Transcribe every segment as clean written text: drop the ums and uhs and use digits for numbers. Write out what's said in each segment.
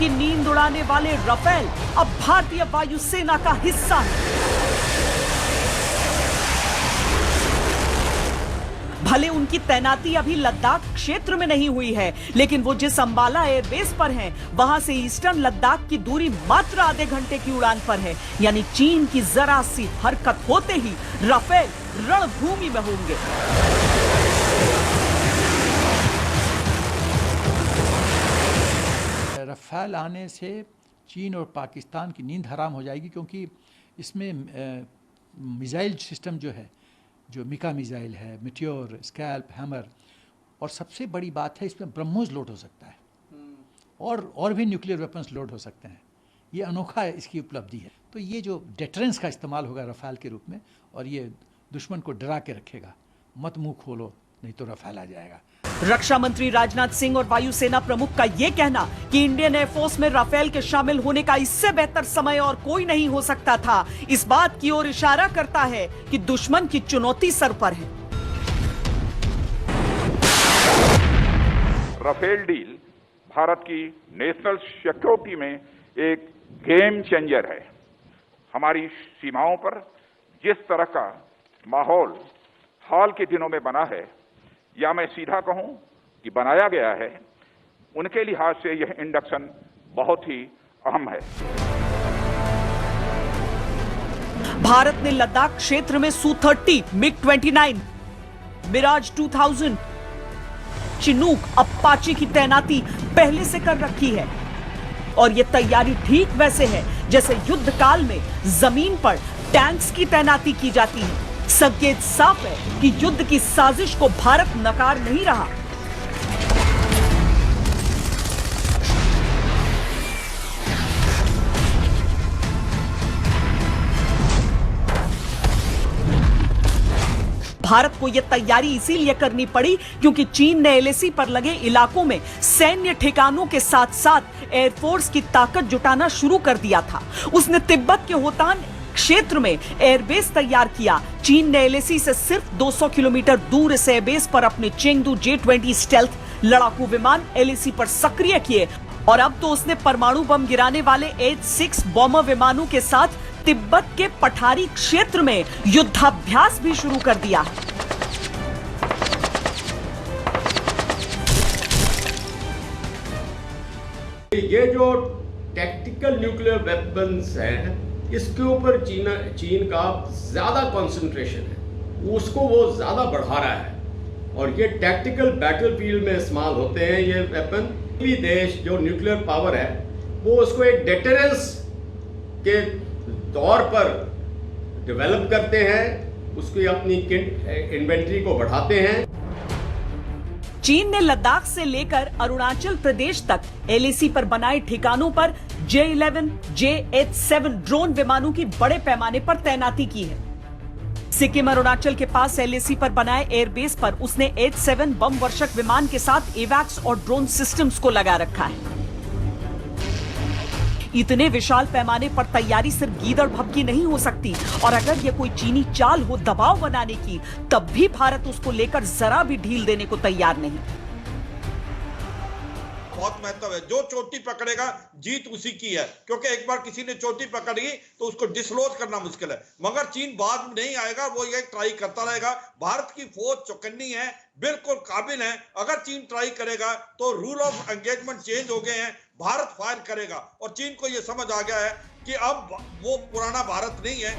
की नींद उड़ाने वाले राफेल अब भारतीय वायुसेना का हिस्सा है। भले उनकी तैनाती अभी लद्दाख क्षेत्र में नहीं हुई है, लेकिन वो जिस अंबाला एयरबेस पर हैं, वहां से ईस्टर्न लद्दाख की दूरी मात्र आधे घंटे की उड़ान पर है। यानी चीन की जरा सी हरकत होते ही राफेल रणभूमि में होंगे। राफेल आने से चीन और पाकिस्तान की नींद हराम हो जाएगी, क्योंकि इसमें मिसाइल सिस्टम जो मिका मिसाइल है, मिटियोर, स्कैल्प, हैमर, और सबसे बड़ी बात है इसमें ब्रह्मोस लोड हो सकता है और भी न्यूक्लियर वेपन्स लोड हो सकते हैं। ये अनोखा है, इसकी उपलब्धि है। तो ये जो डेटरेंस का इस्तेमाल होगा राफेल के रूप में, और ये दुश्मन को डरा के रखेगा, मत मुंह खोलो नहीं तो राफेल आ जाएगा। रक्षा मंत्री राजनाथ सिंह और वायुसेना प्रमुख का यह कहना कि इंडियन एयरफोर्स में राफेल के शामिल होने का इससे बेहतर समय और कोई नहीं हो सकता था, इस बात की ओर इशारा करता है कि दुश्मन की चुनौती सर पर है। राफेल डील भारत की नेशनल सिक्योरिटी में एक गेम चेंजर है। हमारी सीमाओं पर जिस तरह का माहौल हाल के दिनों में बना है, या मैं सीधा कहूं कि बनाया गया है, उनके लिहाज से यह इंडक्शन बहुत ही अहम है। भारत ने लद्दाख क्षेत्र में Su-30, MiG-29, Miraj 2000, Chinook, Apache की तैनाती पहले से कर रखी है, और यह तैयारी ठीक वैसे है जैसे युद्ध काल में जमीन पर टैंक्स की तैनाती की जाती है। संकेत साफ है कि युद्ध की साजिश को भारत नकार नहीं रहा। भारत को यह तैयारी इसीलिए करनी पड़ी क्योंकि चीन ने एलएसी पर लगे इलाकों में सैन्य ठिकानों के साथ साथ एयरफोर्स की ताकत जुटाना शुरू कर दिया था। उसने तिब्बत के होतान क्षेत्र में एयरबेस तैयार किया। चीन ने एलएसी से सिर्फ 200 किलोमीटर दूर इस एयरबेस पर अपने चेंगडू J-20 स्टेल्थ लड़ाकू विमान एलएसी पर सक्रिय किए, और अब तो उसने परमाणु बम गिराने वाले H-6 बॉम्बर विमानों के साथ तिब्बत के पठारी क्षेत्र में युद्धाभ्यास भी शुरू कर दिया है। ये जो टैक्टिकल न्यूक्लियर वेपन्स हैं, इसके ऊपर चीन का ज्यादा कंसंट्रेशन है, उसको वो ज्यादा बढ़ा रहा है, और ये टैक्टिकल बैटलफील्ड में इस्तेमाल होते हैं ये वेपन। भी देश जो न्यूक्लियर पावर है वो उसको एक डेटरेंस के तौर पर डेवलप करते हैं, उसकी अपनी इन्वेंट्री को बढ़ाते हैं। चीन ने लद्दाख से लेकर अरुणाचल प्रदेश तक एलएसी पर बनाए ठिकानों पर J-11, J-7 ड्रोन विमानों की बड़े पैमाने पर तैनाती की है। सिक्किम अरुणाचल के पास एलएसी पर बनाए एयरबेस पर उसने H-7 बम वर्षक विमान के साथ एवैक्स और ड्रोन सिस्टम्स को लगा रखा है। इतने विशाल पैमाने पर तैयारी सिर्फ गीदड़ भभकी नहीं हो सकती, और अगर यह कोई चीनी चाल हो दबाव बनाने की, तब भी भारत उसको लेकर जरा भी ढील देने को तैयार नहीं। बहुत महत्व है, जो चोटी पकड़ेगा जीत उसी की है, क्योंकि एक बार किसी ने चोटी पकड़ ली तो उसको डिसलोज करना मुश्किल है। मगर चीन बाद में नहीं आएगा, वो ये ट्राई करता रहेगा। भारत की फौज चौकन्नी है, बिल्कुल काबिल है। अगर चीन ट्राई करेगा तो रूल ऑफ एंगेजमेंट चेंज हो गए हैं, भारत फायर करेगा, और चीन को यह समझ आ गया है कि अब वो पुराना भारत नहीं है।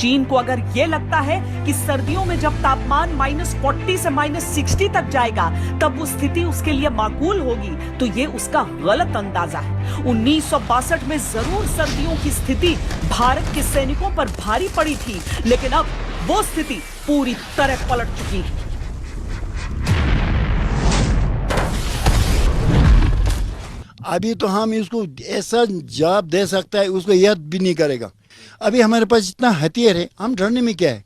चीन को अगर यह लगता है कि सर्दियों में जब तापमान -40 से -60 तक जाएगा तब वो स्थिति उसके लिए माकूल होगी, तो ये उसका गलत अंदाजा है। 1962 में जरूर सर्दियों की स्थिति भारत के सैनिकों पर भारी पड़ी थी, लेकिन अब वो स्थिति पूरी तरह पलट चुकी है। अभी तो हम इसको ऐसा जवाब दे सकता है, उसको याद भी नहीं करेगा। अभी हमारे पास इतना हथियार है, हम डरने में क्या है,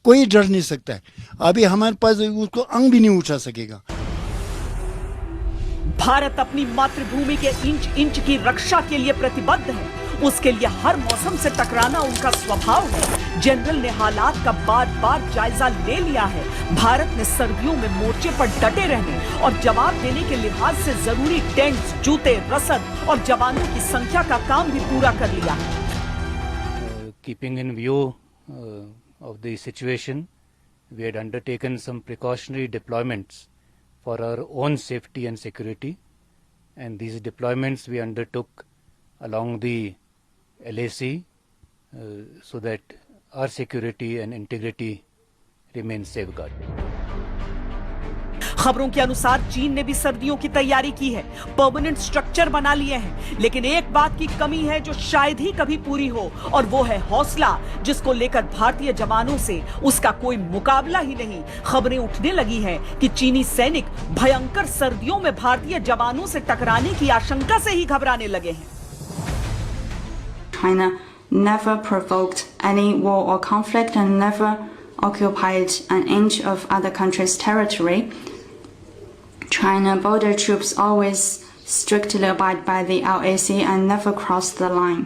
कोई डर नहीं सकता है। अभी हमारे पास उसको अंग भी नहीं उठा सकेगा। भारत अपनी मातृभूमि के इंच इंच की रक्षा के लिए प्रतिबद्ध है। उसके लिए हर मौसम से टकराना उनका स्वभाव है। जनरल ने हालात का बार-बार जायजा ले लिया है। भारत ने सर्दियों में मोर्चे पर डटे रहने और जवाब देने के लिहाज से जरूरी टेंट्स, जूते, रसद और जवानों की संख्या का काम भी पूरा कर लिया है। Keeping in view of the situation, we had undertaken some precautionary deployments for our own safety and security, and these deployments we undertook along the LAC so that our security and integrity remain safeguarded. खबरों के अनुसार चीन ने भी सर्दियों की तैयारी की है, परमानेंट स्ट्रक्चर बना लिए हैं, लेकिन एक बात की कमी है जो शायद ही कभी पूरी हो, और वो है हौसला, जिसको लेकर भारतीय जवानों से उसका कोई मुकाबला ही नहीं। खबरें उठने लगी हैं कि चीनी सैनिक भयंकर सर्दियों में भारतीय जवानों से टकराने की आशंका से ही घबराने लगे हैं। China never provoked any war or conflict and never occupied an inch of other countries' territory. China border troops always strictly abide by the LAC and never cross the line.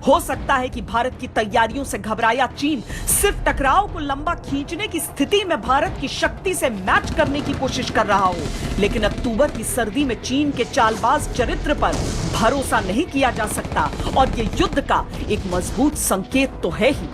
हो सकता है कि भारत की तैयारियों से घबराया चीन सिर्फ टकराव को लंबा खींचने की स्थिति में भारत की शक्ति से मैच करने की कोशिश कर रहा हो, लेकिन अक्टूबर की सर्दी में चीन के चालबाज चरित्र पर भरोसा नहीं किया जा सकता और ये युद्ध का एक मजबूत संकेत तो है ही।